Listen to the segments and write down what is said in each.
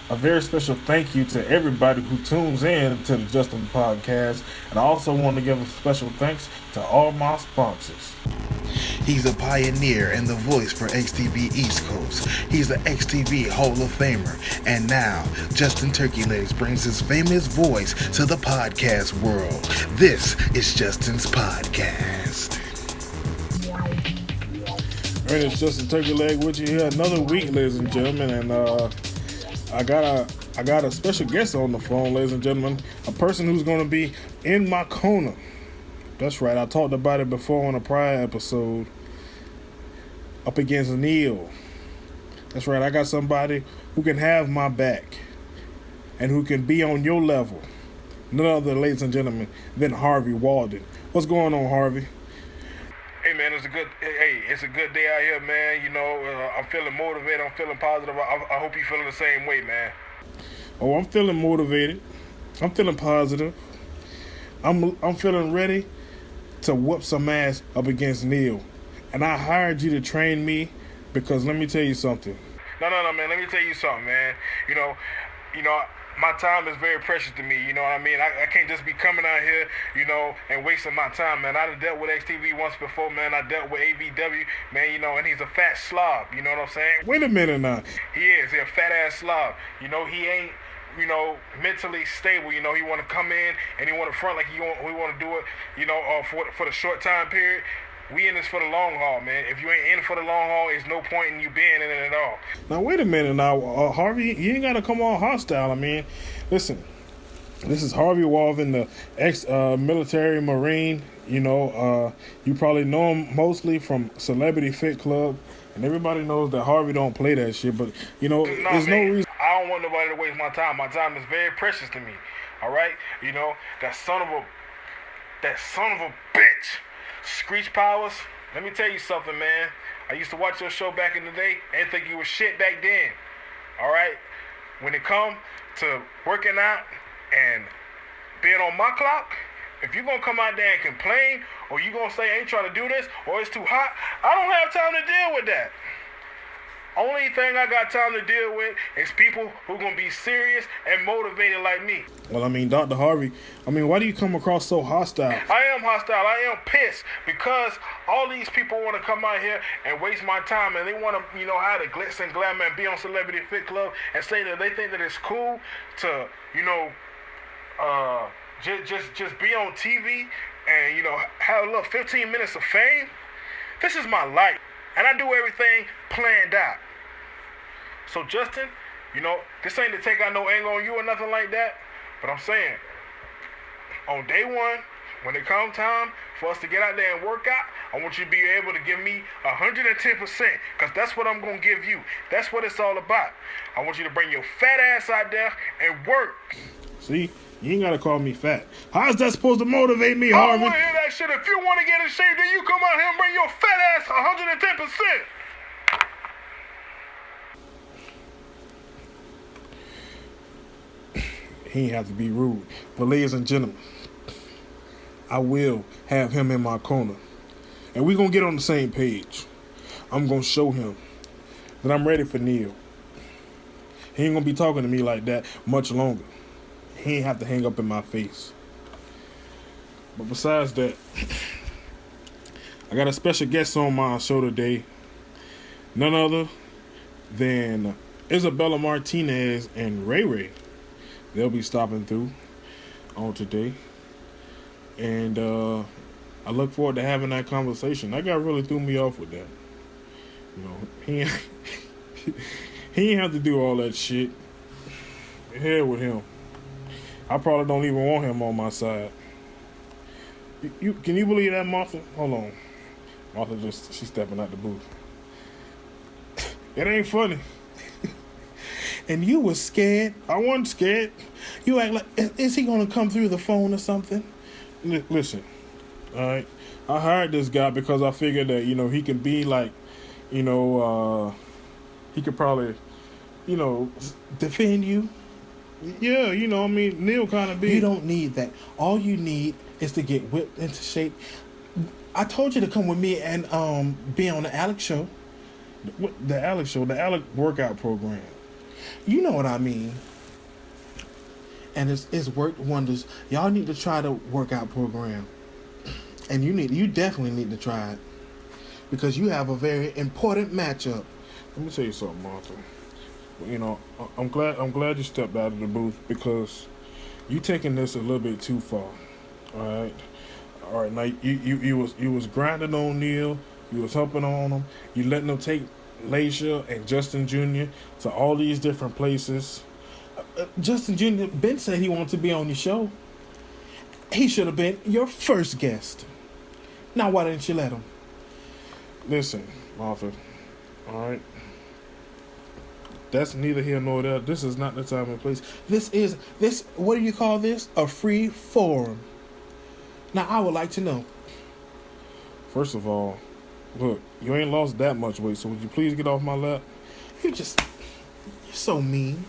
A very special thank you to everybody who tunes in to the Justin Podcast. And I also want to give a special thanks to all my sponsors. He's a pioneer and the voice for XTV East Coast. He's the XTV Hall of Famer. And now, Justin Turkey Legs brings his famous voice to the podcast world. This is Justin's Podcast. And it's Justin Turkey Leg with you here another week, ladies and gentlemen. And I got a special guest on the phone, ladies and gentlemen. A person who's going to be in my corner. That's right. I talked about it before on a prior episode. Up against Neil. That's right. I got somebody who can have my back and who can be on your level. None other, ladies and gentlemen, than Harvey Walden. What's going on, Harvey? Hey man, it's a good day out here, man. You know, I'm feeling motivated. I'm feeling positive. I hope you're feeling the same way, man. Oh, I'm feeling motivated. I'm feeling positive. I'm feeling ready to whoop some ass up against Neil. And I hired you to train me because let me tell you something. No, man. Let me tell you something, man. You know, my time is very precious to me. You know what I mean? I can't just be coming out here, you know, and wasting my time, man. I done dealt with XTV once before, man. I dealt with AVW, man, you know, and he's a fat slob. You know what I'm saying? Wait a minute now. He is. He's a fat-ass slob. You know, he ain't, you know, mentally stable. You know, he want to come in and he want to front like we want to do it, you know, for the short time period. We in this for the long haul, man. If you ain't in for the long haul, there's no point in you being in it at all. Now, wait a minute now. Harvey, you ain't got to come all hostile. I mean, listen, this is Harvey Walden, the ex-military Marine. You know, you probably know him mostly from Celebrity Fit Club. And everybody knows that Harvey don't play that shit. But, you know, there's no reason. I don't want nobody to waste my time. My time is very precious to me. All right? You know, that son of a bitch. Screech Powers, let me tell you something, man. I used to watch your show back in the day. I didn't think you was shit back then. All right? When it come to working out and being on my clock, if you're going to come out there and complain or you going to say I ain't trying to do this or it's too hot, I don't have time to deal with that. Only thing I got time to deal with is people who going to be serious and motivated like me. Well, I mean, Dr. Harvey, why do you come across so hostile? I am hostile. I am pissed because all these people want to come out here and waste my time and they want to, you know, have the glitz and glamour and be on Celebrity Fit Club and say that they think that it's cool to, you know, just be on TV and, you know, have a little 15 minutes of fame. This is my life. And I do everything planned out. So, Justin, you know, this ain't to take out no anger on you or nothing like that. But I'm saying, on day one, when it comes time for us to get out there and work out, I want you to be able to give me 110%. Because that's what I'm going to give you. That's what it's all about. I want you to bring your fat ass out there and work. See? You ain't got to call me fat. How's that supposed to motivate me, I Harvey? don't want to hear that shit. If you want to get in shape, then you come out here and bring your fat ass 110%. He ain't have to be rude. But ladies and gentlemen, I will have him in my corner. And we're going to get on the same page. I'm going to show him that I'm ready for Neil. He ain't going to be talking to me like that much longer. He ain't have to hang up in my face. But besides that, I got a special guest on my show today. None other than Isabella Martinez and Ray Ray. They'll be stopping through on today. And I look forward to having that conversation. That guy really threw me off with that. You know, he ain't have to do all that shit. Hell with him. I probably don't even want him on my side. Can you believe that, Martha? Hold on. Martha she's stepping out the booth. It ain't funny. And you was scared. I wasn't scared. You act like, is he going to come through the phone or something? Listen, all right? I hired this guy because I figured that, you know, he can be like, you know, he could probably, you know, defend you. Yeah, you know, I mean, Neil kind of big. You don't need that. All you need is to get whipped into shape. I told you to come with me and be on the Alex show. The Alex show, the Alex workout program. You know what I mean. And it's worked wonders. Y'all need to try the workout program. And you definitely need to try it. Because you have a very important matchup. Let me tell you something, Martha. You know, I'm glad you stepped out of the booth because you taking this a little bit too far. All right. Now you was grinding on Neil. You was helping on him. You letting them take Laisha and Justin Jr. to all these different places. Justin Jr. Ben said he wanted to be on your show. He should have been your first guest. Now why didn't you let him? Listen, Martha. All right. That's neither here nor there. This is not the time and place. This. What do you call this? A free forum. Now I would like to know. First of all, look, you ain't lost that much weight, so would you please get off my lap? You're so mean.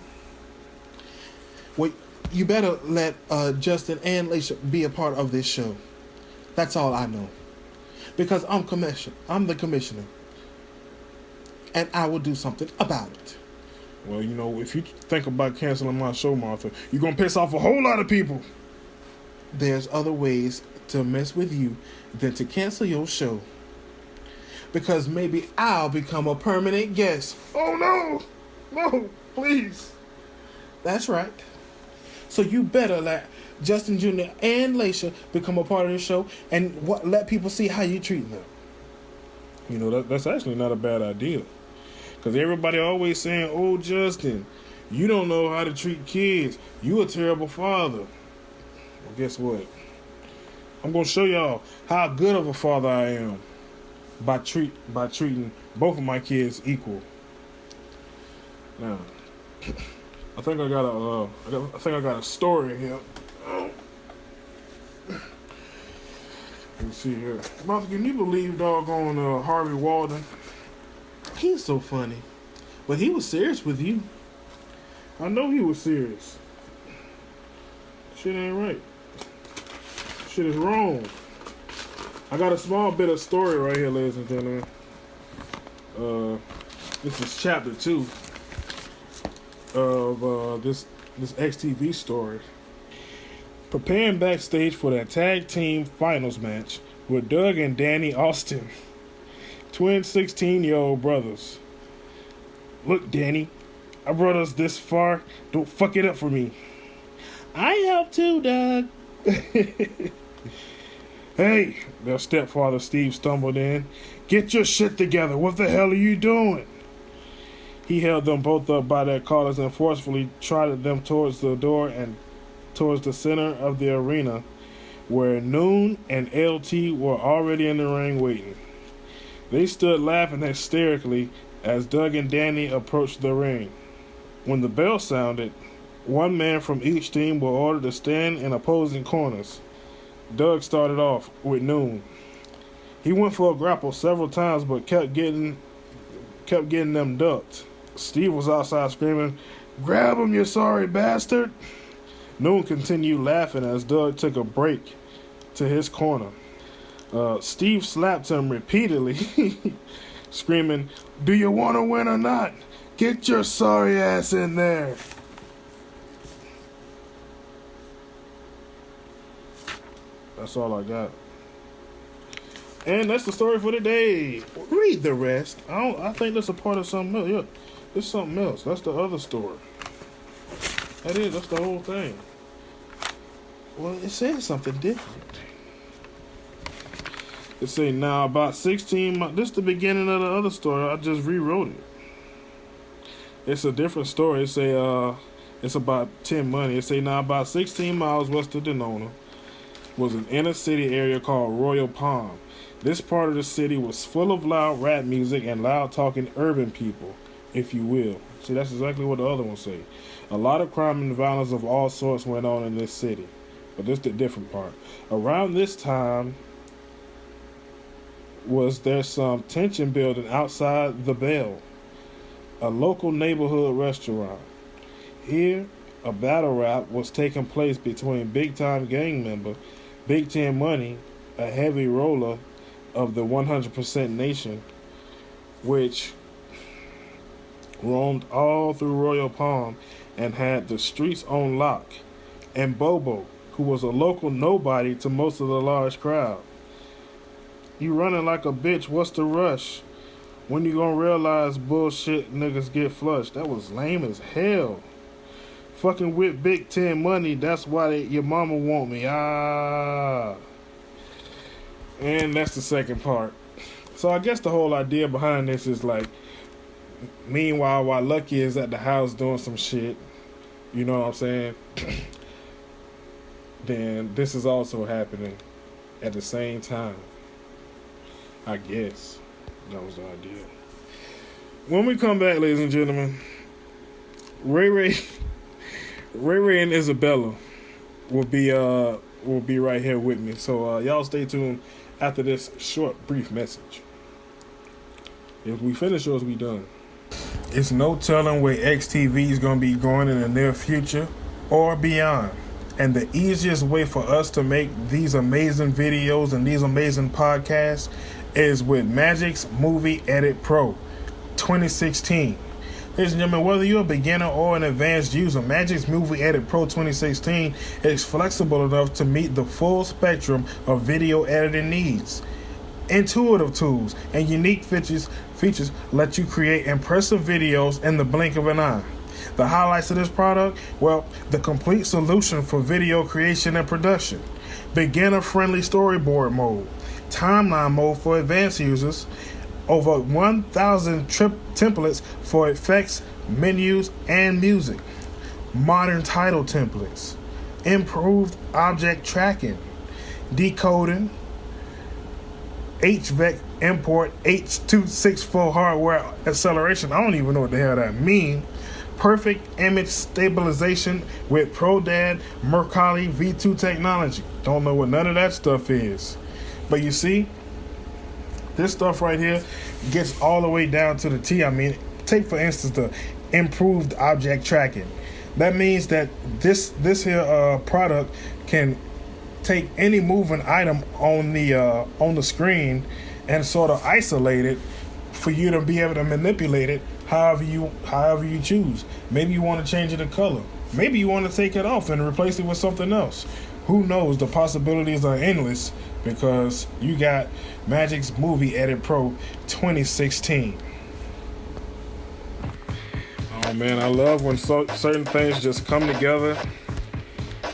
Wait, you better let Justin and Laisha be a part of this show. That's all I know. Because I'm the commissioner. And I will do something about it. Well, you know, if you think about canceling my show, Martha, you're going to piss off a whole lot of people. There's other ways to mess with you than to cancel your show. Because maybe I'll become a permanent guest. Oh, no. No, please. That's right. So you better let Justin Jr. and Laisha become a part of the show and let people see how you treat them. You know, that's actually not a bad idea. Because everybody always saying, oh, Justin, you don't know how to treat kids. You a terrible father. Well, guess what? I'm going to show y'all how good of a father I am by treating both of my kids equal. Now, I think I got a story here. Let's see here. Martha, can you believe doggone Harvey Walden? He's so funny. But he was serious with you. I know he was serious. Shit ain't right. Shit is wrong. I got a small bit of story right here, ladies and gentlemen. This is chapter 2 of this XTV story. Preparing backstage for that tag team finals match with Doug and Danny Austin, twin 16-year-old brothers. Look, Danny, I brought us this far. Don't fuck it up for me. I helped too, Doug. Hey, their stepfather Steve stumbled in. Get your shit together. What the hell are you doing? He held them both up by their collars and forcefully trotted them towards the door and towards the center of the arena, where Noon and LT were already in the ring waiting. They stood laughing hysterically as Doug and Danny approached the ring. When the bell sounded, one man from each team were ordered to stand in opposing corners. Doug started off with Noon. He went for a grapple several times but kept getting them ducked. Steve was outside screaming, "Grab him, you sorry bastard!" Noon continued laughing as Doug took a break to his corner. Steve slapped him repeatedly, screaming, "Do you want to win or not? Get your sorry ass in there." That's all I got. And that's the story for today. Read the rest. I think that's a part of something else. Yeah, it's something else. That's the other story. That's the whole thing. Well, it says something different. It say now about 16 miles. This is the beginning of the other story. I just rewrote it. It's a different story. It say it's about 10 money. It say now about 16 miles west of Denona was an inner city area called Royal Palm. This part of the city was full of loud rap music and loud talking urban people, if you will. See, that's exactly what the other one say. A lot of crime and violence of all sorts went on in this city. But this is the different part. Around this time was there some tension building outside the Bell, a local neighborhood restaurant. Here, a battle rap was taking place between big-time gang member Big Ten Money, a heavy roller of the 100% Nation, which roamed all through Royal Palm and had the streets on lock. And Bobo, who was a local nobody to most of the large crowd. You running like a bitch, what's the rush? When you gonna realize bullshit niggas get flushed? That was lame as hell. Fucking with Big Ten money, that's why your mama want me. And that's the second part. So I guess the whole idea behind this is like, meanwhile, while Lucky is at the house doing some shit, you know what I'm saying? Then this is also happening at the same time. I guess that was the idea. When we come back, ladies and gentlemen, Ray Ray and Isabella will be right here with me. So y'all stay tuned after this short, brief message. If we finish or is we done? It's no telling where XTV is going to be going in the near future or beyond. And the easiest way for us to make these amazing videos and these amazing podcasts is with Magic's Movie Edit Pro 2016. Ladies and gentlemen, whether you're a beginner or an advanced user, Magic's Movie Edit Pro 2016 is flexible enough to meet the full spectrum of video editing needs. Intuitive tools and unique features let you create impressive videos in the blink of an eye. The highlights of this product, well, the complete solution for video creation and production. Beginner-friendly storyboard mode, timeline mode for advanced users, over 1,000 templates for effects, menus, and music, modern title templates, improved object tracking, decoding, HVEC import, H.264 hardware acceleration. I don't even know what the hell that means. Perfect image stabilization with ProDAD Mercalli V2 technology. Don't know what none of that stuff is. But you see, this stuff right here gets all the way down to the T. I mean, take for instance the improved object tracking. That means that this here product can take any moving item on the screen and sort of isolate it for you to be able to manipulate it however you choose. Maybe you want to change it in color. Maybe you want to take it off and replace it with something else. Who knows? The possibilities are endless because you got Magic's Movie Edit Pro 2016. Oh man, I love when certain things just come together.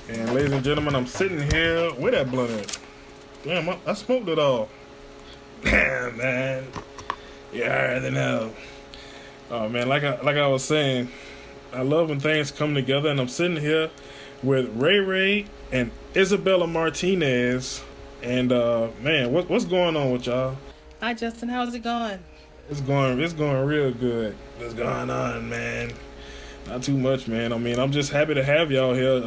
And ladies and gentlemen, I'm sitting here. Where that blunt at? Damn, I smoked it all. Damn, man. You already know. Oh man, like I was saying, I love when things come together, and I'm sitting here with Ray Ray and Isabella Martinez, and man, what's going on with y'all? Hi Justin, how's it going? It's going real good. What's going on, man? Not too much, man. I mean, I'm just happy to have y'all here.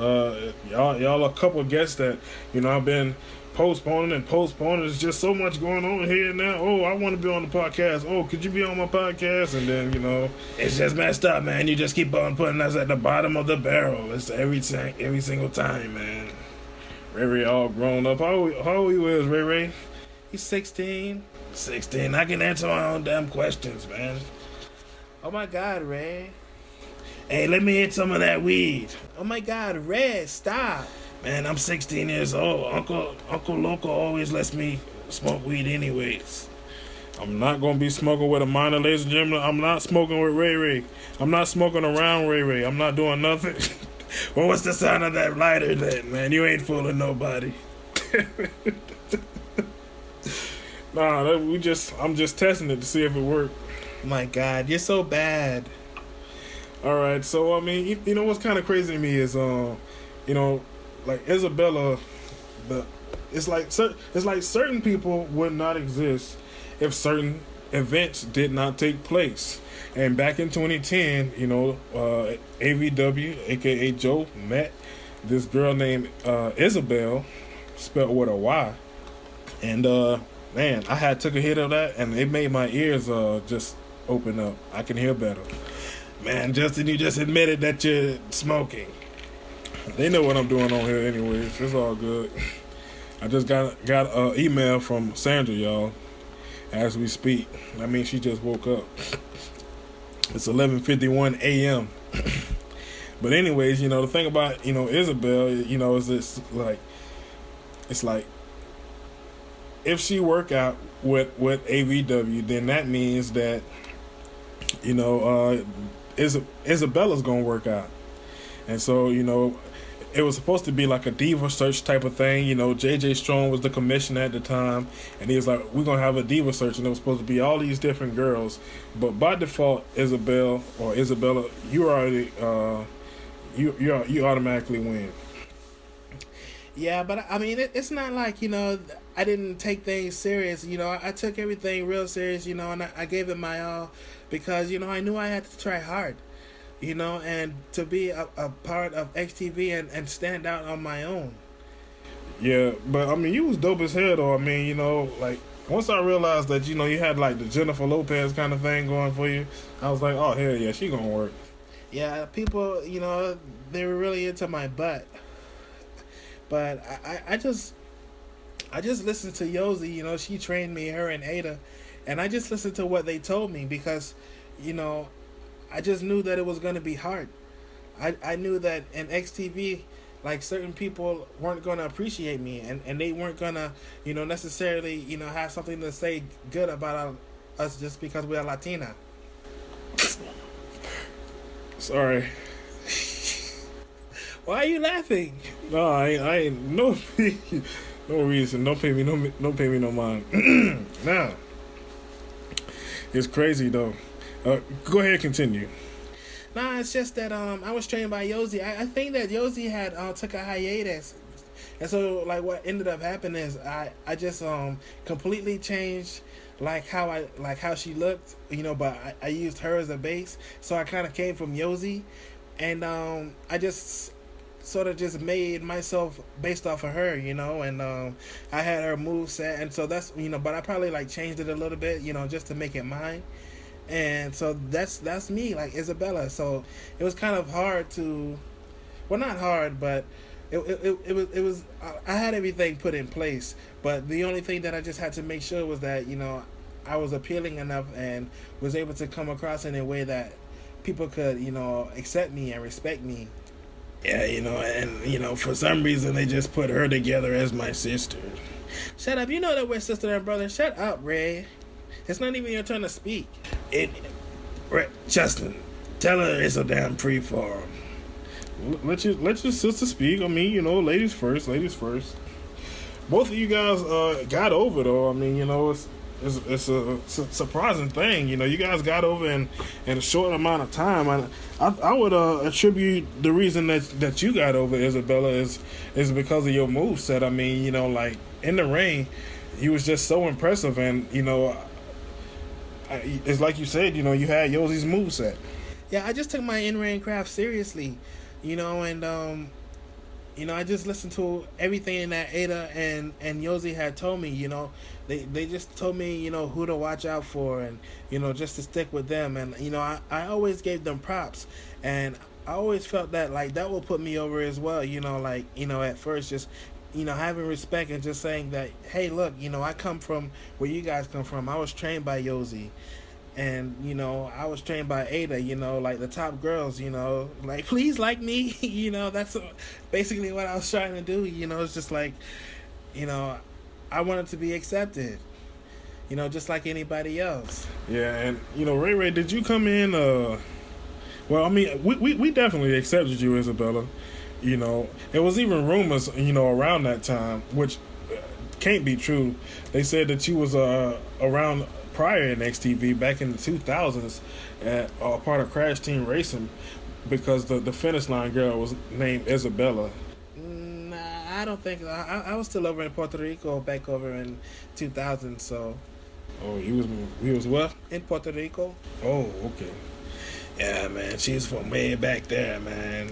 Y'all a couple of guests that I've been postponing. There's just so much going on here now. Oh, I want to be on the podcast. Oh, could you be on my podcast? And then it's just messed up, man. You just keep on putting us at the bottom of the barrel. It's every single time, man. Ray Ray all grown up. How old you is, Ray Ray? He's 16. 16. I can answer my own damn questions, man. Oh my God, Ray. Hey, let me hit some of that weed. Oh my God, Ray, stop. Man, I'm 16 years old. Uncle Loco always lets me smoke weed anyways. I'm not going to be smoking with a minor, ladies and gentlemen. I'm not smoking with Ray Ray. I'm not smoking around Ray Ray. I'm not doing nothing. Well, what's the sound of that lighter then, man? You ain't fooling nobody. Nah, I'm just testing it to see if it worked. Oh my God, you're so bad. All right, so I mean, you know what's kind of crazy to me is, like Isabella, it's like certain people would not exist if certain events did not take place. And back in 2010, AVW, aka Joe, met this girl named Isabel, spelled with a Y, and man, I took a hit of that, and it made my ears just open up. I can hear better. Man, Justin, you just admitted that you're smoking. They know what I'm doing on here anyways. It's all good. I just got an email from Sandra, y'all, as we speak. I mean, she just woke up. It's 11:51 a.m. But anyways, the thing about Isabel, is this like it's like if she work out with AVW, then that means that Isabella's gonna work out, and so it was supposed to be like a diva search type of thing. JJ Strong was the commissioner at the time, and he was like, "We're gonna have a diva search," and it was supposed to be all these different girls. But by default, Isabella, you already you automatically win. Yeah, but I mean, it's not like, I didn't take things serious. I took everything real serious, and I gave it my all because, I knew I had to try hard, and to be a part of XTV and stand out on my own. Yeah, but I mean, you was dope as hell, though. I mean, like, once I realized that, you had like the Jennifer Lopez kind of thing going for you, I was like, oh, hell yeah, she gonna work. Yeah, people, they were really into my butt. But I just listened to Yosi, she trained me, her and Ada, and I just listened to what they told me because, I just knew that it was going to be hard. I knew that in XTV, like, certain people weren't going to appreciate me, and they weren't going to, necessarily, have something to say good about us just because we're Latina. Sorry. Why are you laughing? No, I ain't no reason. Don't pay me no mind. Now, it's crazy though. Go ahead, continue. Nah, it's just that I was trained by Yosi. I think that Yosi had took a hiatus, and so like what ended up happening is I just completely changed how she looked, but I used her as a base, so I kind of came from Yosi, and I just sort of just made myself based off of her, and I had her move set, and so that's but I probably like changed it a little bit, just to make it mine, and so that's me, like Isabella. So it was kind of hard to, well, not hard, but it was I had everything put in place, but the only thing that I just had to make sure was that I was appealing enough and was able to come across in a way that people could accept me and respect me. Yeah, and for some reason they just put her together as my sister. Shut up! You know that we're sister and brother. Shut up, Ray. It's not even your turn to speak. Justin, tell her it's a damn pre-form. Let your sister speak. I mean, ladies first. Both of you guys got over though. I mean, it's a surprising thing. You guys got over in a short amount of time. I would attribute the reason that you got over, Isabella, is because of your moveset. I mean, like in the ring, you was just so impressive, and it's like you said, you had Yosi's moveset. Yeah, I just took my in-ring craft seriously, and I just listened to everything that Ada and Yosi had told me. They just told me, who to watch out for, and just to stick with them, and I always gave them props, and I always felt that like that will put me over as well. At first just having respect and just saying that, hey, look, I come from where you guys come from. I was trained by Yosi. And, I was trained by Ada, like the top girls, like, please like me, that's basically what I was trying to do, it's just like, I wanted to be accepted, just like anybody else. Yeah, and, Ray, did you come in, well, I mean, we definitely accepted you, Isabella, it was even rumors, around that time, which can't be true. They said that you was around prior in XTV back in the 2000s at part of Crash Team Racing because the finish line girl was named Isabella. Nah, I don't think I was still over in Puerto Rico back over in 2000. So. Oh, you was what? In Puerto Rico. Oh, okay. Yeah, man, she's from way back there, man.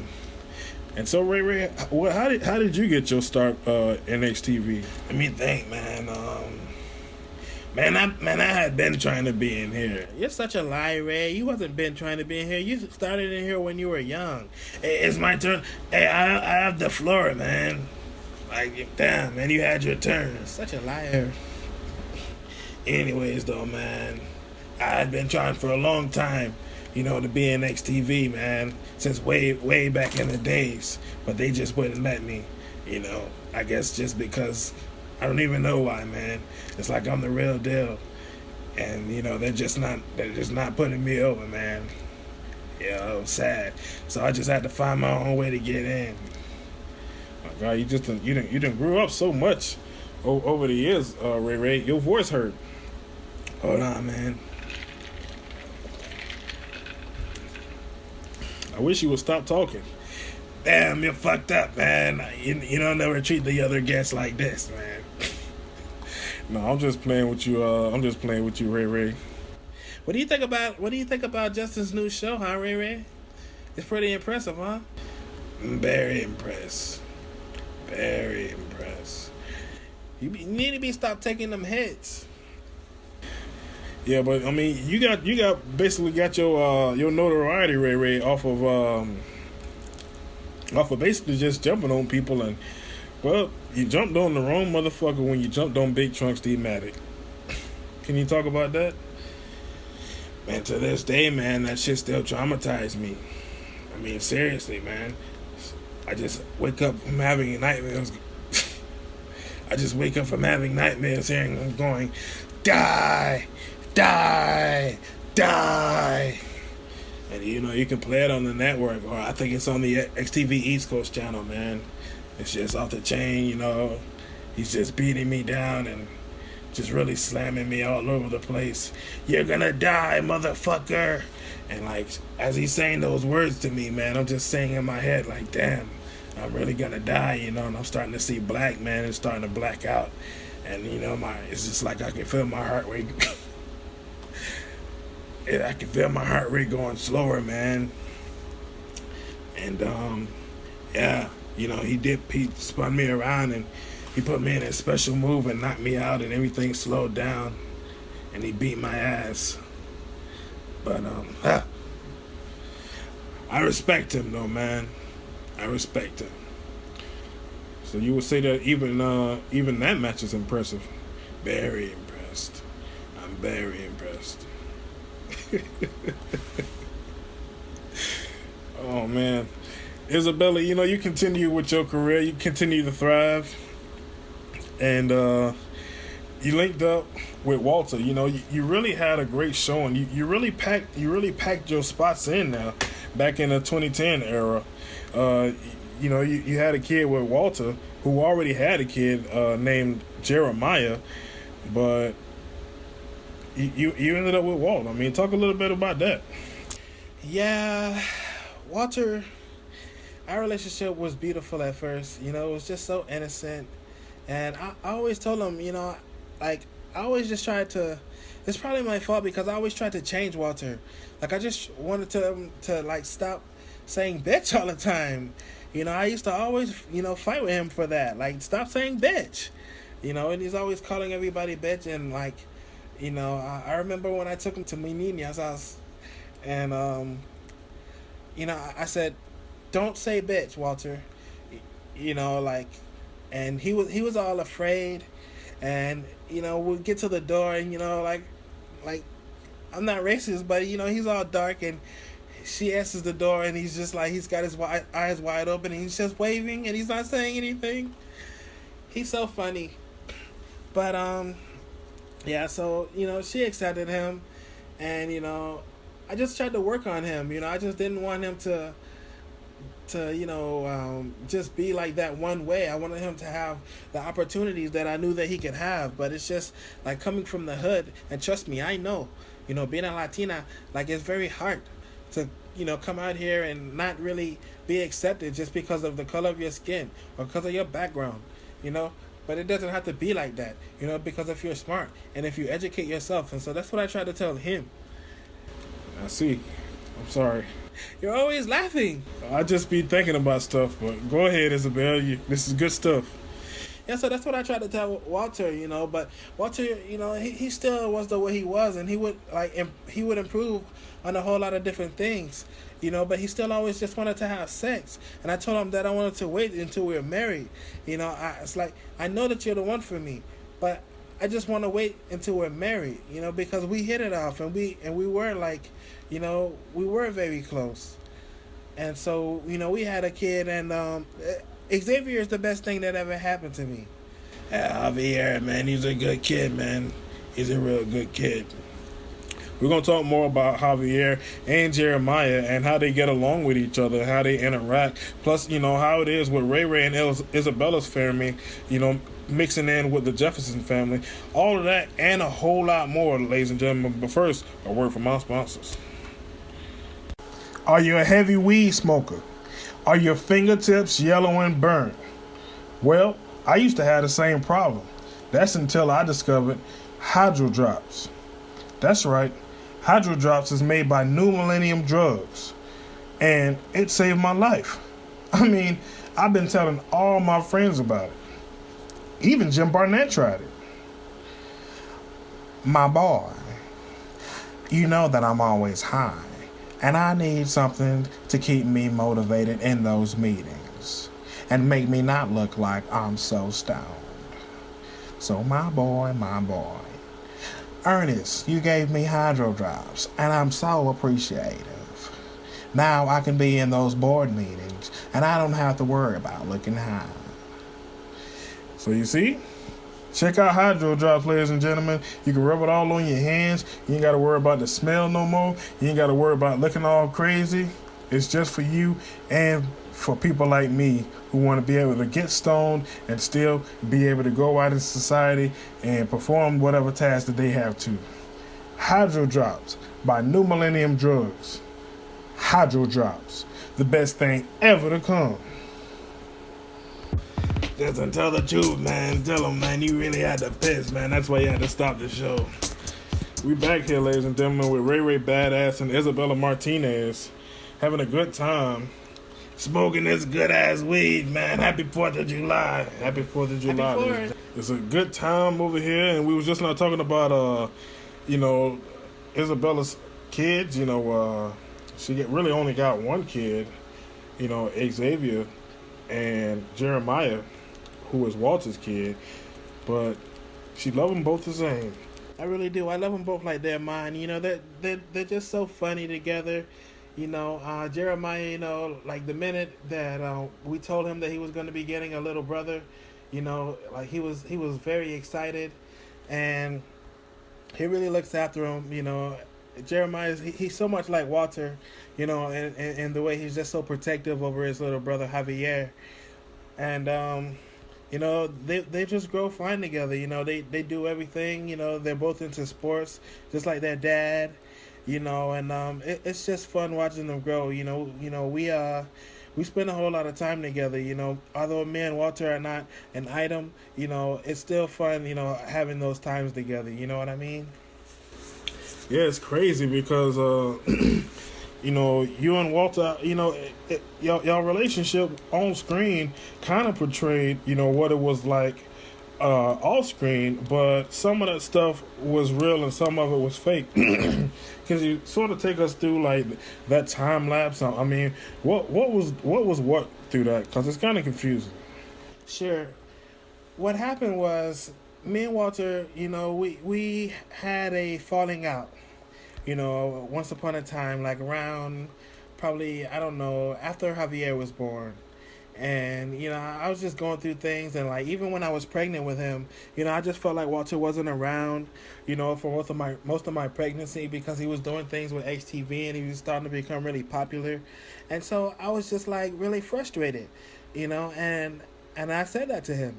And so, Ray, how did you get your start in XTV? Let me think, man. Man, I had been trying to be in here. You're such a liar, Ray. You wasn't been trying to be in here. You started in here when you were young. Hey, it's my turn. Hey, I have the floor, man. Like, damn, man, you had your turn. Such a liar. Anyways, though, man, I had been trying for a long time to be in XTV, man, since way back in the days. But they just wouldn't let me, I guess just because I don't even know why, man. It's like I'm the real deal. And, they're just not putting me over, man. It was sad. So I just had to find my own way to get in. My God, you done grew up so much over the years, Ray Ray. Your voice hurt. Hold on, man. I wish you would stop talking. Damn, you're fucked up, man. You don't never treat the other guests like this, man. No, I'm just playing with you. Ray Ray. What do you think about Justin's new show, huh, Ray Ray? It's pretty impressive, huh? I'm very impressed. Very impressed. You need to be stop taking them hits. Yeah, but I mean, you basically got your notoriety, Ray Ray, off of basically just jumping on people, and well, you jumped on the wrong motherfucker when you jumped on Big Trunk Steve Matic. Can you talk about that? Man, to this day, man, that shit still traumatized me. I mean, seriously, man. I just wake up from having nightmares. Hearing them going, die, die, die. And you can play it on the network, or I think it's on the XTV East Coast channel, man. It's just off the chain, He's just beating me down and just really slamming me all over the place. You're gonna die, motherfucker. And like, as he's saying those words to me, man, I'm just saying in my head, like, damn, I'm really gonna die, and I'm starting to see black, man. It's starting to black out. And, it's just like I can feel my heart rate. I can feel my heart rate going slower, man. And, yeah, he spun me around and he put me in a special move and knocked me out, and everything slowed down, and he beat my ass. But I respect him, though, man. I respect him. So you would say that even that match is impressive. Very impressed. I'm very impressed. Oh man, Isabella, you continue with your career. You continue to thrive. And you linked up with Walter. You really had a great showing. You really packed your spots in now. Back in the 2010 era, you had a kid with Walter who already had a kid named Jeremiah, but you ended up with Walt. I mean, talk a little bit about that. Yeah, Walter, our relationship was beautiful at first. It was just so innocent. And I always told him, I always just tried to, it's probably my fault because I always tried to change Walter. Like, I just wanted to stop saying bitch all the time. I used to always, fight with him for that. Like, stop saying bitch. And he's always calling everybody bitch. And, I remember when I took him to my Nina's house. And, I said, don't say bitch, Walter. And he was all afraid, and we'd get to the door, and like I'm not racist, but he's all dark, and she answers the door, and he's just like, he's got his eyes wide open, and he's just waving, and he's not saying anything. He's so funny, but yeah. So she accepted him, and I just tried to work on him. I just didn't want him to just be like that one way. I wanted him to have the opportunities that I knew that he could have, but it's just like coming from the hood, and trust me, I know, being a Latina, like, it's very hard to, come out here and not really be accepted just because of the color of your skin or because of your background, but it doesn't have to be like that, because if you're smart and if you educate yourself. And so that's what I try to tell him. I see. I'm sorry. You're always laughing. I just be thinking about stuff, but go ahead, Isabel. This is good stuff. Yeah, so that's what I tried to tell Walter, but Walter, he still was the way he was, and he would improve on a whole lot of different things, but he still always just wanted to have sex. And I told him that I wanted to wait until we were married. It's like, I know that you're the one for me, but I just want to wait until we're married, because we hit it off, and we were like, we were very close, and so we had a kid, and Xavier is the best thing that ever happened to me. Yeah, Javier, man, he's a good kid, man. He's a real good kid. We're going to talk more about Javier and Jeremiah and how they get along with each other, how they interact. Plus, how it is with Ray Ray and Isabella's family, mixing in with the Jefferson family. All of that and a whole lot more, ladies and gentlemen. But first, a word from our sponsors. Are you a heavy weed smoker? Are your fingertips yellow and burnt? Well, I used to have the same problem. That's until I discovered Hydro Drops. That's right. Hydro Drops is made by New Millennium Drugs, and it saved my life. I mean, I've been telling all my friends about it. Even Jim Barnett tried it. My boy, you know that I'm always high, and I need something to keep me motivated in those meetings and make me not look like I'm so stoned. So my boy, Ernest, you gave me Hydro Drops, and I'm so appreciative. Now I can be in those board meetings, and I don't have to worry about looking high. So you see, check out Hydro Drops, ladies and gentlemen. You can rub it all on your hands. You ain't got to worry about the smell no more. You ain't got to worry about looking all crazy. It's just for you and for people like me who want to be able to get stoned and still be able to go out in society and perform whatever task that they have to. Hydro Drops by New Millennium Drugs. Hydro Drops, the best thing ever to come. Just to tell the truth, man. Tell him, man, you really had to piss, man. That's why you had to stop the show. We back here, ladies and gentlemen, with Ray Ray Badass and Isabella Martinez having a good time. Smoking this good-ass weed, man. Happy 4th of July. Happy 4th of July. Happy 4th. It's a good time over here, and we was just not talking about, Isabella's kids. She really only got one kid, Xavier, and Jeremiah, who is Walter's kid, but she love them both the same. I really do. I love them both like they're mine. They're just so funny together. Jeremiah, like the minute that we told him that he was going to be getting a little brother, like he was very excited, and he really looks after him. Jeremiah, he's so much like Walter, and the way he's just so protective over his little brother Javier, and they just grow fine together. They do everything. They're both into sports, just like their dad. And it's just fun watching them grow. We spend a whole lot of time together. Although me and Walter are not an item, it's still fun. Having those times together. You know what I mean? Yeah, it's crazy because you and Walter, y'all relationship on screen kind of portrayed, what it was like off screen, but some of that stuff was real and some of it was fake. Can you sort of take us through like that time lapse? I mean, what was through that? Because it's kind of confusing. Sure. What happened was me and Walter, we had a falling out. Once upon a time, like around probably, I don't know, after Javier was born. And, I was just going through things, and like even when I was pregnant with him, I just felt like Walter wasn't around, for most of my pregnancy, because he was doing things with HTV and he was starting to become really popular. And so I was just like really frustrated, and I said that to him.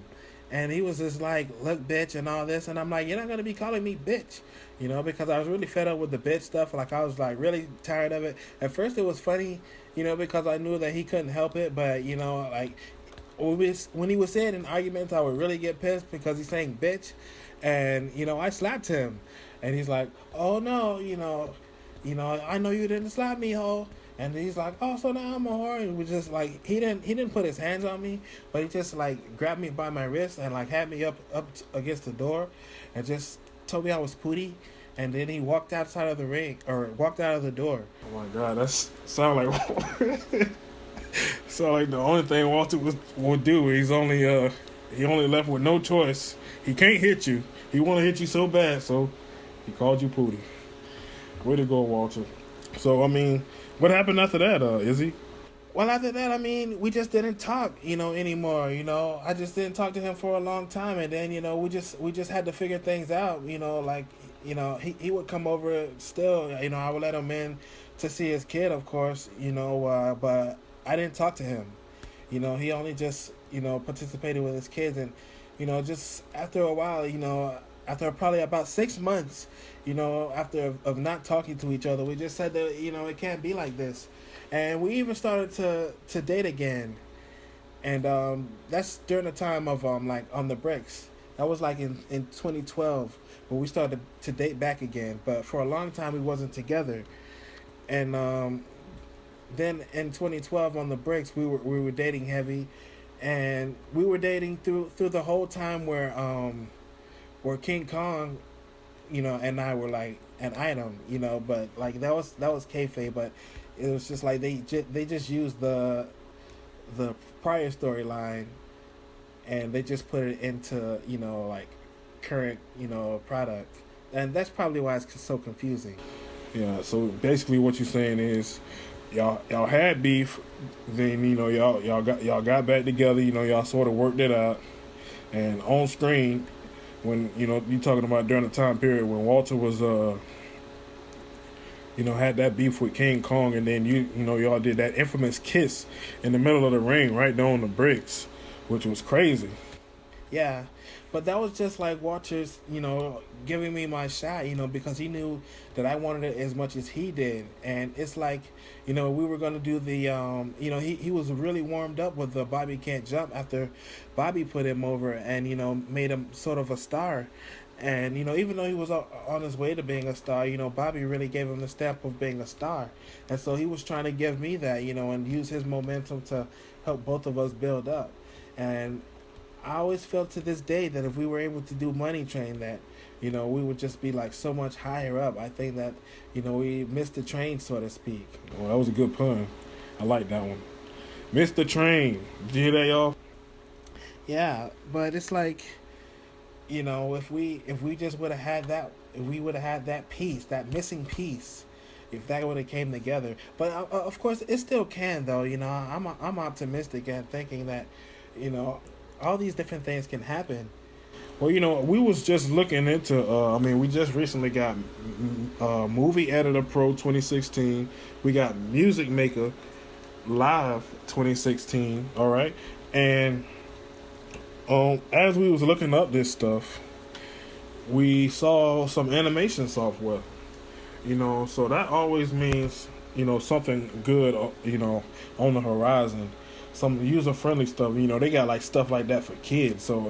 And he was just like, look, bitch, and all this. And I'm like, you're not going to be calling me bitch, because I was really fed up with the bitch stuff. Like, I was like really tired of it. At first it was funny, because I knew that he couldn't help it. But, like when he was saying in arguments, I would really get pissed because he's saying bitch. And, I slapped him. And he's like, oh, no, I know you didn't slap me, ho. And he's like, oh, so now I'm a whore. And we just like, he didn't put his hands on me, but he just like grabbed me by my wrist and like had me up against the door and just told me I was pooty. And then he walked outside of the ring, or walked out of the door. Oh my God, that's sound like the only thing Walter would do. He's only he only left with no choice. He can't hit you. He want to hit you so bad, so he called you Pootie. Way to go, Walter. So, I mean, what happened after that, Izzy? Well, after that, I mean, we just didn't talk, anymore. I just didn't talk to him for a long time, and then we just had to figure things out. Like he would come over still. I would let him in to see his kid, of course. But I didn't talk to him. He only just participated with his kids, and just after a while, after probably about 6 months, after of not talking to each other, we just said that it can't be like this. And we even started to date again. And that's during the time of like On the Bricks. That was like in 2012 when we started to date back again. But for a long time we wasn't together. And then in 2012 On the Bricks we were dating heavy, and we were dating through the whole time where King Kong, and I were like an item, but like that was kayfabe, but it was just like they just used the prior storyline, and they just put it into like current product, and that's probably why it's so confusing. Yeah. So basically, what you're saying is, y'all had beef, then y'all got back together. Y'all sort of worked it out, and on screen, when you talking about during the time period when Walter was had that beef with King Kong, and then y'all did that infamous kiss in the middle of the ring right there on the bricks, which was crazy. Yeah, but that was just like Walter's, giving me my shot, because he knew that I wanted it as much as he did. And it's like, we were going to do the, he was really warmed up with the Bobby Can't Jump after Bobby put him over and, made him sort of a star. And, even though he was on his way to being a star, Bobby really gave him the stamp of being a star. And so he was trying to give me that, and use his momentum to help both of us build up. And I always felt to this day that if we were able to do Money Train, that, we would just be like so much higher up. I think that, we missed the train, so to speak. Well, that was a good pun. I like that one. Missed the train. Did you hear that, y'all? Yeah, but it's like, if we just would have had that, if we would have had that piece, that missing piece, if that would have came together. But of course, it still can, though. I'm optimistic and thinking that, all these different things can happen. Well, we was just looking into, we just recently got Movie Editor Pro 2016. We got Music Maker Live 2016, all right? And as we was looking up this stuff, we saw some animation software, so that always means, something good, on the horizon. Some user-friendly stuff, they got like stuff like that for kids, so,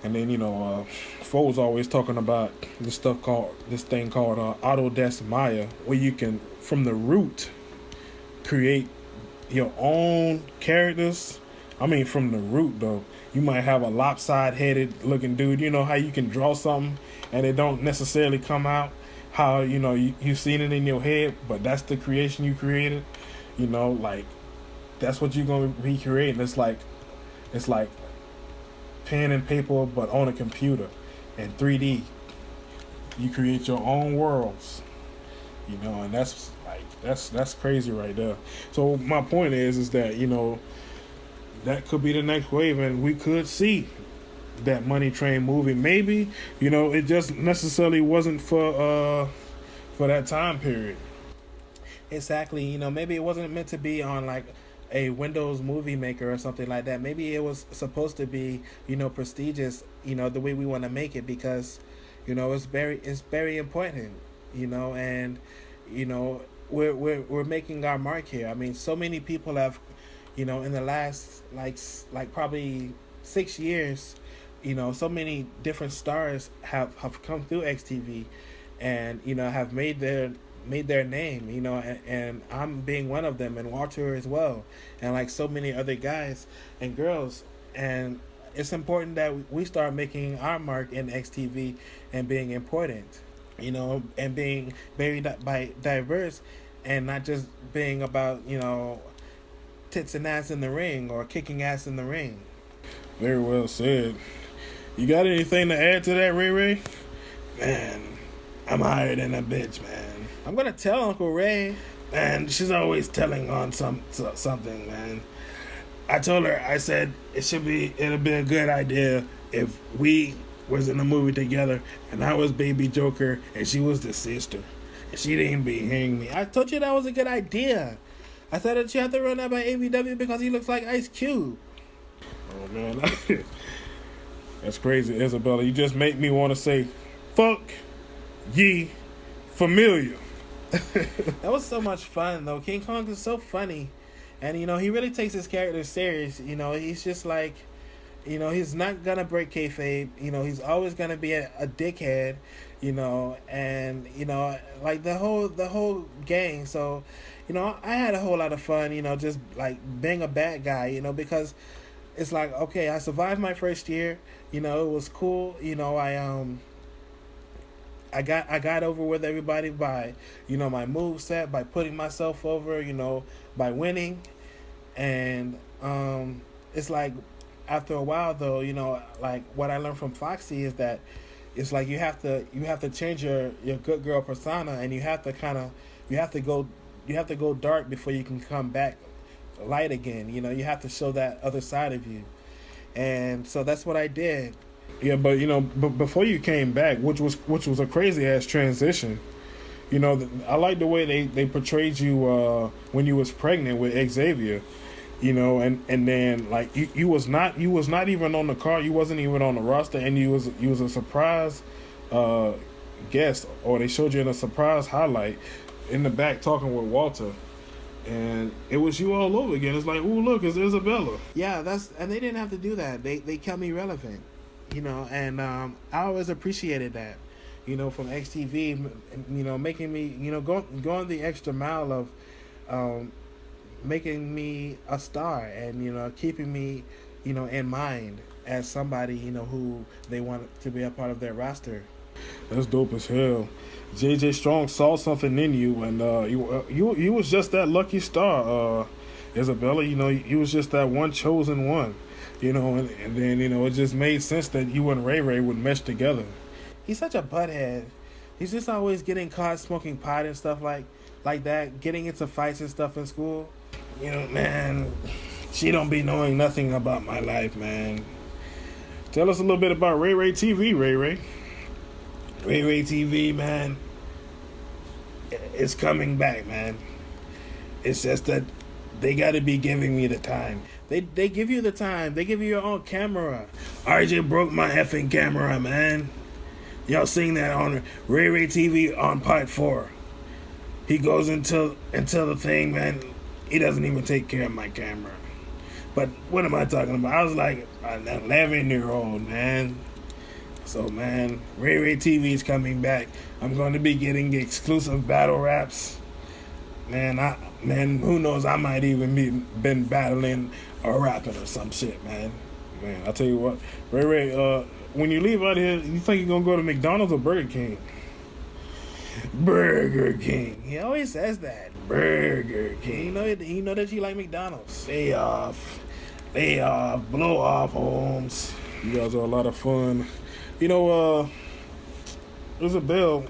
and then, Fo's always talking about this thing called Autodesk Maya, where you can, from the root, create your own characters. I mean, from the root, though. You might have a lopsided looking dude. You know how you can draw something and it don't necessarily come out how, you've seen it in your head, but that's the creation you created. Like, that's what you're going to be creating. It's like pen and paper, but on a computer in 3D. You create your own worlds, and that's crazy right there. So my point is that, that could be the next wave, and we could see that Money Train movie. Maybe, it just necessarily wasn't for that time period. Exactly. Maybe it wasn't meant to be on like a Windows Movie Maker or something like that. Maybe it was supposed to be, prestigious, the way we want to make it, because, it's very important, and, we're making our mark here. I mean, so many people have, in the last like probably 6 years, so many different stars have come through XTV, and have made their name, and I'm being one of them, and Walter as well, and like so many other guys and girls. And it's important that we start making our mark in XTV and being important, and being very diverse, and not just being about, tits and ass in the ring or kicking ass in the ring. Very well said. You got anything to add to that, Ray Ray? Man, I'm higher than a bitch, man. I'm gonna tell Uncle Ray. Man, she's always telling on something, man. I told her, I said, it'll be a good idea if we was in a movie together and I was Baby Joker and she was the sister. And she didn't be hearing me. I told you that was a good idea. I said that you have to run that by ABW because he looks like Ice Cube. Oh, man. That's crazy, Isabella. You just make me want to say, fuck ye familiar. That was so much fun, though. King Kong is so funny. And, you know, he really takes his character serious. You know, he's just like, you know, he's not going to break kayfabe. You know, he's always going to be a dickhead, you know, and, you know, like the whole gang. So, you know, I had a whole lot of fun, you know, just like being a bad guy, you know, because it's like, okay, I survived my first year, you know, it was cool, you know, I got over with everybody by, you know, my move set, by putting myself over, you know, by winning. And it's like after a while though, you know, like what I learned from Foxy is that it's like you have to change your good girl persona, and you have to go dark before you can come back light again. You know, you have to show that other side of you. And so that's what I did. Yeah, but you know, before you came back, which was a crazy ass transition. You know, I like the way they portrayed you when you was pregnant with Xavier. You know, and then like you was not even on the card, you wasn't even on the roster, and you was a surprise guest, or they showed you in a surprise highlight in the back talking with Walter. And it was you all over again. It's like, oh look, it's Isabella. Yeah, and they didn't have to do that. They kept me relevant, you know, and I always appreciated that, you know, from XTV, you know, making me, you know, going the extra mile of making me a star, and, you know, keeping me, you know, in mind as somebody, you know, who they want to be a part of their roster. That's dope as hell. JJ Strong saw something in you, and you was just that lucky star, Isabella. You know, you was just that one chosen one. You know, and then, you know, it just made sense that you and Ray Ray would mesh together. He's such a butthead. He's just always getting caught smoking pot and stuff like that, getting into fights and stuff in school. You know, man, she don't be knowing nothing about my life, man. Tell us a little bit about Ray Ray TV, Ray Ray. Ray Ray TV, man, it's coming back, man. It's just that they got to be giving me the time. They give you the time. They give you your own camera. RJ broke my effing camera, man. Y'all seen that on Ray Ray TV on part 4. He goes into the thing, man. He doesn't even take care of my camera. But what am I talking about? I was like an 11-year-old, man. So, man, Ray Ray TV is coming back. I'm going to be getting exclusive battle raps. Man, who knows? I might even been battling or rapping or some shit, man. Man, I'll tell you what, Ray Ray, when you leave out here, you think you're going to go to McDonald's or Burger King? Burger King. He always says that. Burger King. You know that you like McDonald's. Lay off. Blow off, Holmes. You guys are a lot of fun. You know, Isabel,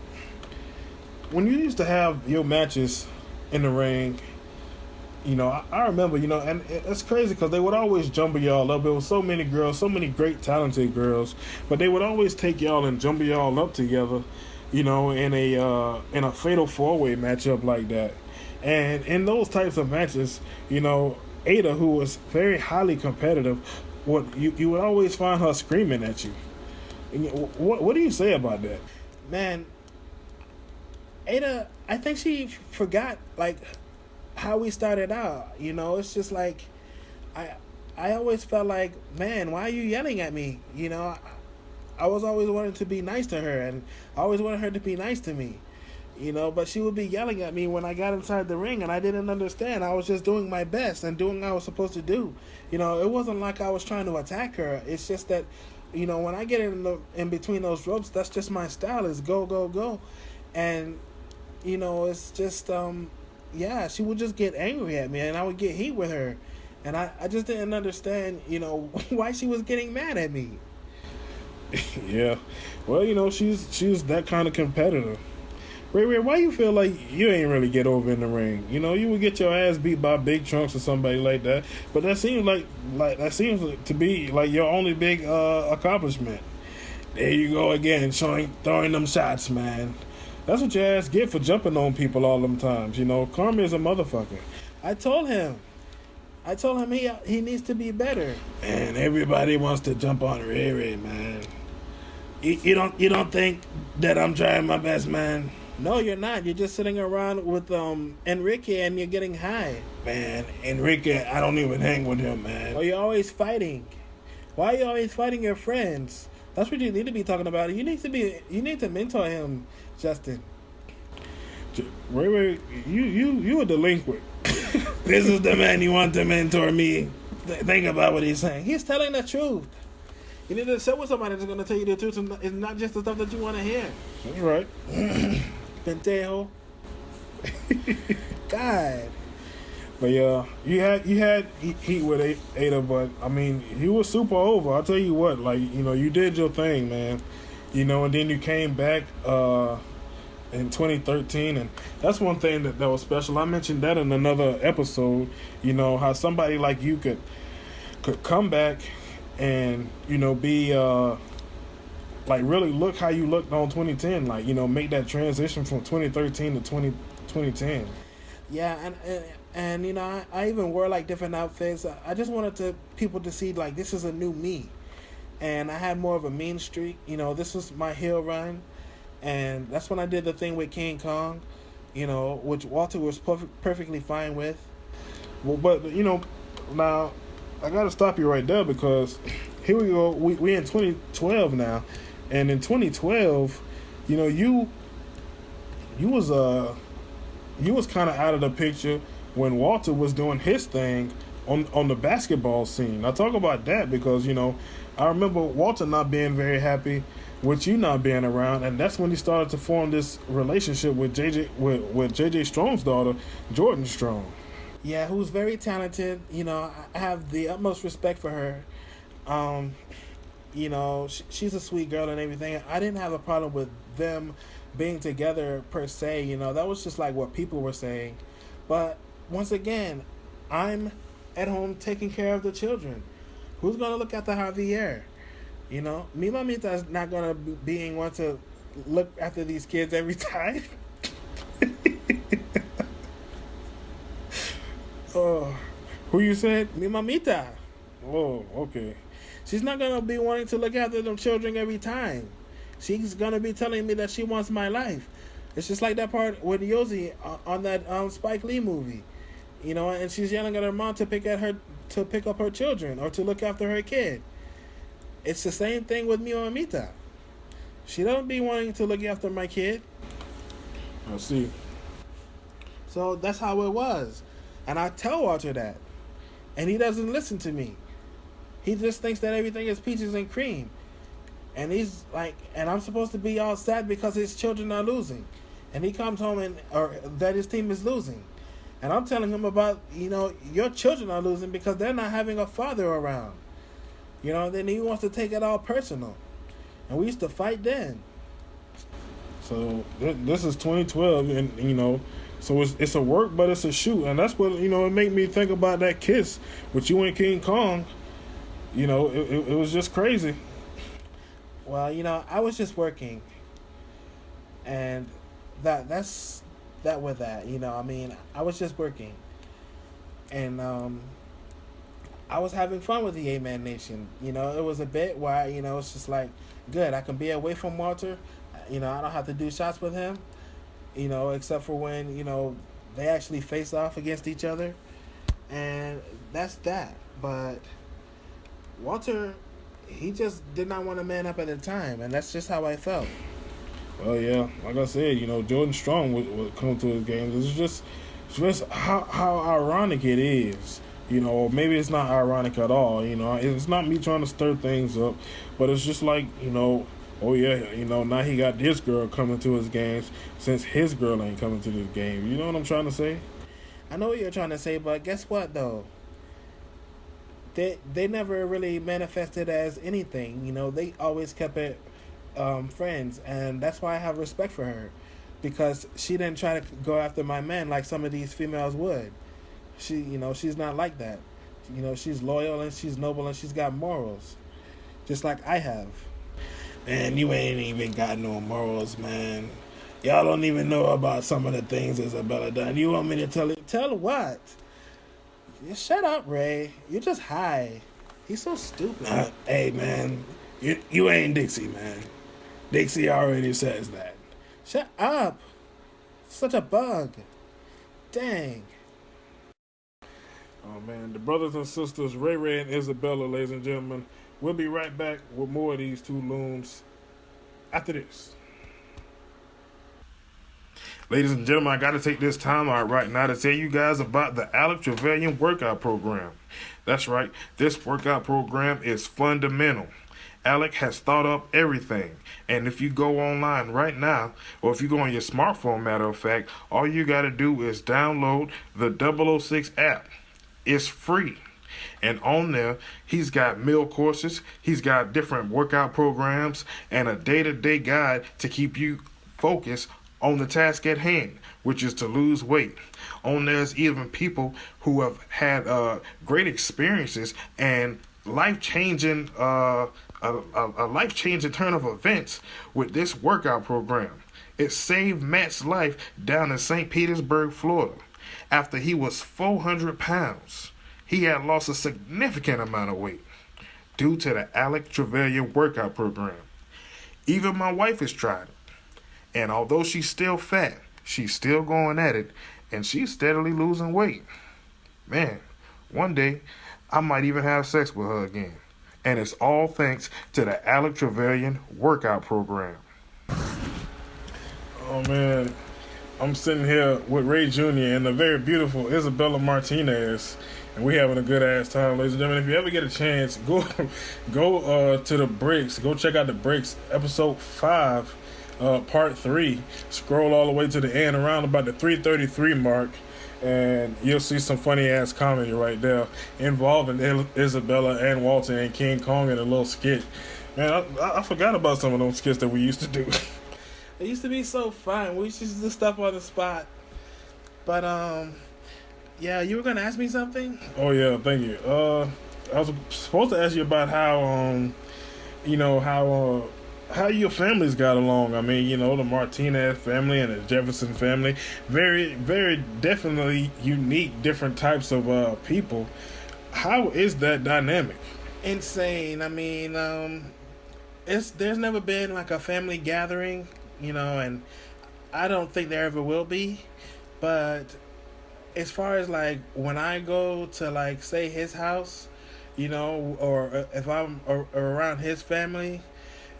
when you used to have your matches in the ring, you know, I remember, you know, and it's crazy because they would always jumble y'all up. There was so many girls, so many great, talented girls, but they would always take y'all and jumble y'all up together, you know, in a fatal 4-way matchup like that. And in those types of matches, you know, Ada, who was very highly competitive, you would always find her screaming at you. What do you say about that? Man, Ada, I think she forgot, like, how we started out. You know, it's just like, I always felt like, man, why are you yelling at me? You know, I was always wanting to be nice to her, and I always wanted her to be nice to me. You know, but she would be yelling at me when I got inside the ring, and I didn't understand. I was just doing my best and doing what I was supposed to do. You know, it wasn't like I was trying to attack her. It's just that, you know, when I get in between those ropes, that's just my style, is go, go, go. And, you know, it's just, yeah, she would just get angry at me, and I would get heat with her. And I just didn't understand, why she was getting mad at me. Yeah. Well, she's that kind of competitor. Ray, why you feel like you ain't really get over in the ring? You would get your ass beat by Big Trunks or somebody like that. But that seems like that seems to be like your only big accomplishment. There you go again, throwing them shots, man. That's what your ass get for jumping on people all them times. Karma is a motherfucker. I told him he needs to be better. Man, everybody wants to jump on Ray, man. You don't think that I'm trying my best, man? No, you're not. You're just sitting around with Enrique and you're getting high. Man, Enrique, I don't even hang with him, man. Or you're always fighting. Why are you always fighting your friends? That's what you need to be talking about. You need to mentor him, Justin. Ray, you a delinquent. This is the man you want to mentor me. Think about what he's saying. He's telling the truth. You need to sit with somebody that's going to tell you the truth, and it's not just the stuff that you want to hear. That's right. Pentejo. God. But yeah, you had heat with Ada, but I mean, he was super over. I'll tell you what, like, you did your thing, man. And then you came back in 2013, and that's one thing that was special. I mentioned that in another episode. How somebody like you could come back and be like really look how you looked on 2010, like make that transition from 2013 to 2010. Yeah, and I even wore like different outfits. I just wanted people to see like this is a new me, and I had more of a mean streak. This was my heel run, and that's when I did the thing with King Kong, which Walter was perfectly fine with. Well, but now I gotta stop you right there, because here we go. We in 2012 now, and in 2012, you was kind of out of the picture when Walter was doing his thing on the basketball scene. I talk about that because I remember Walter not being very happy with you not being around, and that's when he started to form this relationship with JJ Strong's daughter, Jordan Strong. Yeah, who's very talented. I have the utmost respect for her. She's a sweet girl and everything. I didn't have a problem with them being together per se. That was just like what people were saying. But once again, I'm at home taking care of the children. Who's gonna look after Javier? Mi mamita is not gonna be being one to look after these kids every time. Oh, who you said? Mi mamita. Oh, okay. She's not gonna be wanting to look after them children every time. She's gonna be telling me that she wants my life. It's just like that part with Yosi on that Spike Lee movie, and she's yelling at her mom to pick up her children or to look after her kid. It's the same thing with mi mamita. She don't be wanting to look after my kid. I see. So that's how it was. And I tell Walter that. And he doesn't listen to me. He just thinks that everything is peaches and cream. And he's like, and I'm supposed to be all sad because his children are losing. And he comes home or that his team is losing. And I'm telling him about, your children are losing because they're not having a father around. Then he wants to take it all personal. And we used to fight then. So this is 2012, and so it's a work, but it's a shoot, and that's what it made me think about that kiss with you and King Kong. It was just crazy. Well, I was just working, and that's that with that. I was just working, and I was having fun with the A-Man Nation. It was a bit where it's just like good. I can be away from Walter. I don't have to do shots with him. Except for when, they actually face off against each other. And that's that. But Walter, he just did not want to man up at the time. And that's just how I felt. Well, yeah, like I said, Jordan Strong would come to his games. It's just how ironic it is. Or maybe it's not ironic at all. It's not me trying to stir things up. But it's just like, oh yeah, now he got this girl coming to his games since his girl ain't coming to this game. You know what I'm trying to say? I know what you're trying to say, but guess what though? they never really manifested as anything. You know, they always kept it friends, and that's why I have respect for her, because she didn't try to go after my man like some of these females would. She's not like that. She's loyal and she's noble and she's got morals, just like I have. Man, you ain't even got no morals, man. Y'all don't even know about some of the things Isabella done. You want me to tell it? Tell what? Shut up, Ray. You're just high. He's so stupid. Hey, man, you ain't Dixie, man. Dixie already says that. Shut up. Such a bug. Dang. Oh man, the brothers and sisters Ray Ray and Isabella, ladies and gentlemen. We'll be right back with more of these two loons after this. Ladies and gentlemen, I got to take this time out right now to tell you guys about the Alec Trevelyan workout program. That's right, this workout program is fundamental. Alec has thought up everything. And if you go online right now, or if you go on your smartphone, matter of fact, all you got to do is download the 006 app. It's free. And on there, he's got meal courses, he's got different workout programs, and a day-to-day guide to keep you focused on the task at hand, which is to lose weight. On there's even people who have had great experiences and life-changing a life-changing turn of events with this workout program. It saved Matt's life down in St. Petersburg, Florida. After he was 400 pounds, he had lost a significant amount of weight due to the Alec Trevelyan workout program. Even my wife has tried it. And although she's still fat, she's still going at it, and she's steadily losing weight. Man, one day, I might even have sex with her again. And it's all thanks to the Alec Trevelyan workout program. Oh man, I'm sitting here with Ray Jr. and the very beautiful Isabella Martinez, and we having a good ass time, ladies and gentlemen. If you ever get a chance, go to the breaks. Go check out the breaks, episode 5. Part 3. Scroll all the way to the end, around about the 3:33 mark, and you'll see some funny ass comedy right there involving Isabella and Walter and King Kong in a little skit. Man, I forgot about some of those skits that we used to do. It used to be so fun. We used to do stuff on the spot. But yeah, you were gonna ask me something? Oh yeah, thank you. I was supposed to ask you about how how your families got along. I mean, the Martinez family and the Jefferson family, very, very definitely unique, different types of people. How is that dynamic? Insane. I mean, there's never been like a family gathering, and I don't think there ever will be. But as far as like when I go to like say his house, or if I'm around his family,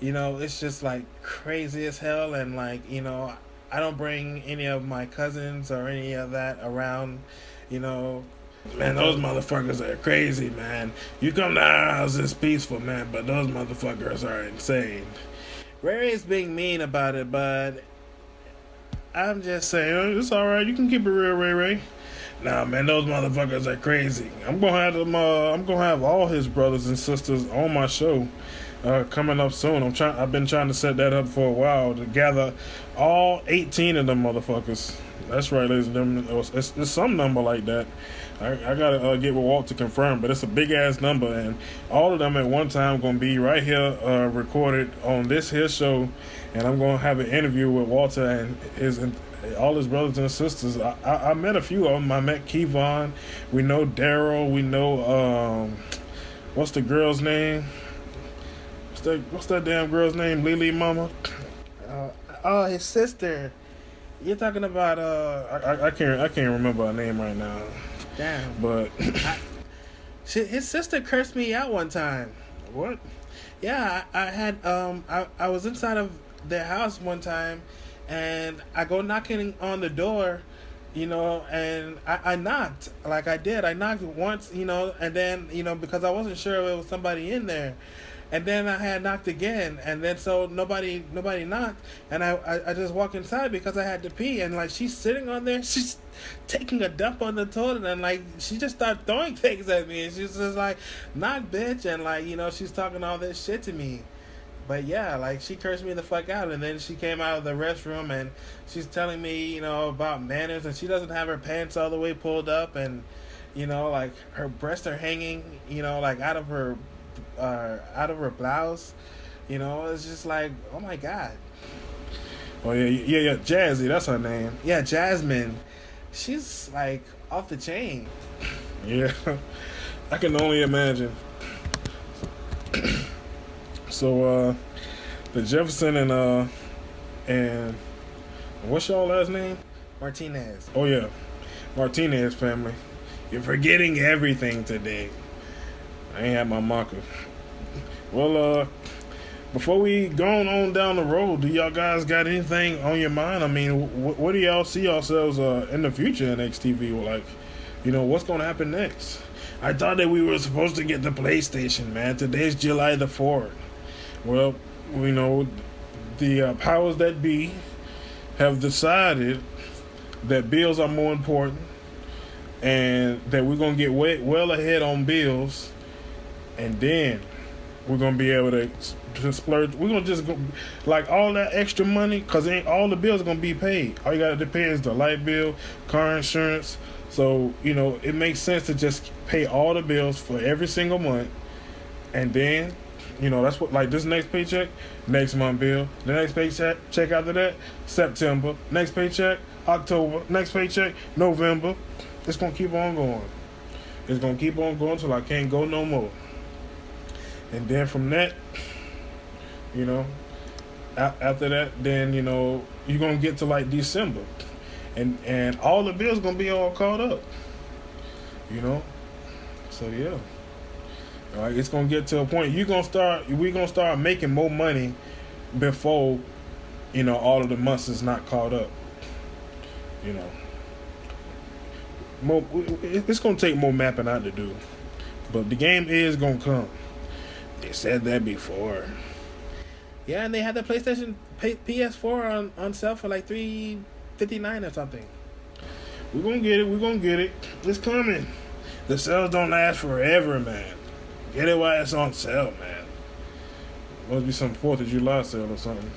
it's just like crazy as hell, and like, I don't bring any of my cousins or any of that around, Man, those motherfuckers are crazy, man. You come to our house, it's peaceful, man, but those motherfuckers are insane. Ray is being mean about it, but I'm just saying, It's alright, you can keep it real, Ray Ray. Nah, man, those motherfuckers are crazy. I'm gonna have them. I'm gonna have all his brothers and sisters on my show coming up soon. I've been trying to set that up for a while to gather all 18 of them motherfuckers. That's right, ladies and gentlemen. It's some number like that. I gotta get with Walt to confirm, but it's a big ass number, and all of them at one time gonna be right here recorded on this here show, and I'm gonna have an interview with Walter and all his brothers and sisters. I met a few of them. I met Kevon. We know Daryl. We know what's the girl's name? What's that damn girl's name? Lily Mama. his sister. You're talking about I can't remember her name right now. Damn. But his sister cursed me out one time. What? Yeah, I had I was inside of their house one time, and I go knocking on the door, and I knocked. Like I knocked once, and then, because I wasn't sure if it was somebody in there. And then I had knocked again, and then so nobody knocked, and I just walked inside because I had to pee, and like she's sitting on there, she's taking a dump on the toilet, and like she just started throwing things at me, and she's just like, "Knock, bitch," and like she's talking all this shit to me. But yeah, like she cursed me the fuck out, and then she came out of the restroom and she's telling me, about manners, and she doesn't have her pants all the way pulled up, and like her breasts are hanging, like out of her blouse. It's just like, oh my god. Oh yeah, Jazzy, that's her name. Yeah, Jasmine. She's like off the chain. Yeah, I can only imagine. So the Jefferson and what's y'all last name? Martinez. Oh yeah, Martinez family. You're forgetting everything today. I ain't had my marker. Well, before we going on down the road, do y'all guys got anything on your mind? I mean, what do y'all see yourselves in the future in XTV? Like, what's gonna happen next? I thought that we were supposed to get the PlayStation, man. Today's July the 4th. Well, the powers that be have decided that bills are more important, and that we're gonna get well ahead on bills, and then we're gonna be able to splurge. We're gonna just go like all that extra money, cause ain't all the bills are gonna be paid. All you gotta pay is the light bill, car insurance. So it makes sense to just pay all the bills for every single month, and then that's what, like, this next paycheck, next month bill, the next paycheck after that, September, next paycheck, October, next paycheck, November. It's gonna keep on going. It's gonna keep on going till I can't go no more. And then from that, after that, then you're gonna get to like December, and all the bills gonna be all caught up. So yeah. All right, it's gonna get to a point we're gonna start making more money before all of the months is not caught up. It's gonna take more mapping out to do, but the game is gonna come. They said that before. Yeah, and they had the PlayStation PS4 on sale for like $359 or something. We're gonna get it. It's coming. The sales don't last forever, man. Get it while it's on sale, man. Must be some 4th of July sale or something.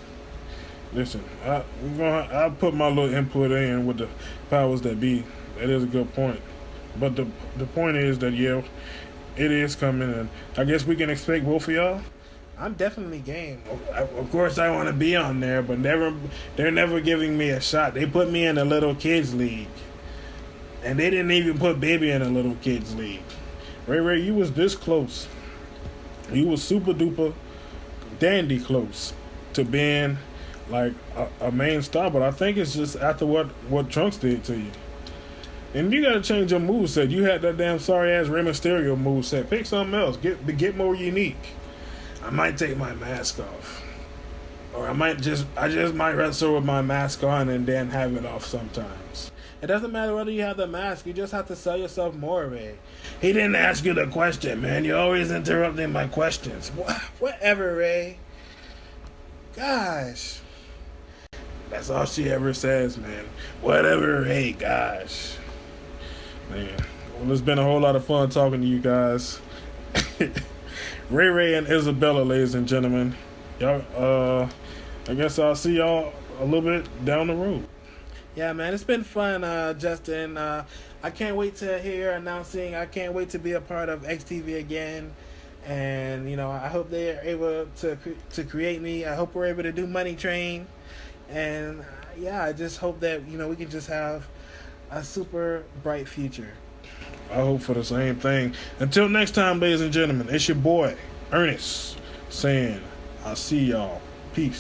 Listen, I'll put my little input in with the powers that be. That is a good point. But the point is that, yeah, it is coming, and I guess we can expect both of y'all. I'm definitely game. Of course, I want to be on there, but they're never giving me a shot. They put me in the little kids league, and they didn't even put Baby in the little kids league. Ray, you was this close. You was super duper dandy close to being like a main star, but I think it's just after what Trunks did to you. And you gotta change your moveset. You had that damn sorry ass Rey Mysterio moveset. Pick something else. Get more unique. I might take my mask off, or I just might wrestle with my mask on and then have it off sometimes. It doesn't matter whether you have the mask. You just have to sell yourself more, Ray. He didn't ask you the question, man. You're always interrupting my questions. Whatever, Ray. Gosh. That's all she ever says, man. Whatever, hey, gosh. Man. Well, it's been a whole lot of fun talking to you guys. Ray and Isabella, ladies and gentlemen. Y'all, I guess I'll see y'all a little bit down the road. Yeah, man, it's been fun, Justin. I can't wait to hear your announcing. I can't wait to be a part of XTV again. And, I hope they're able to create me. I hope we're able to do Money Train. And, yeah, I just hope that, we can just have a super bright future. I hope for the same thing. Until next time, ladies and gentlemen, it's your boy, Ernest, saying, I'll see y'all. Peace.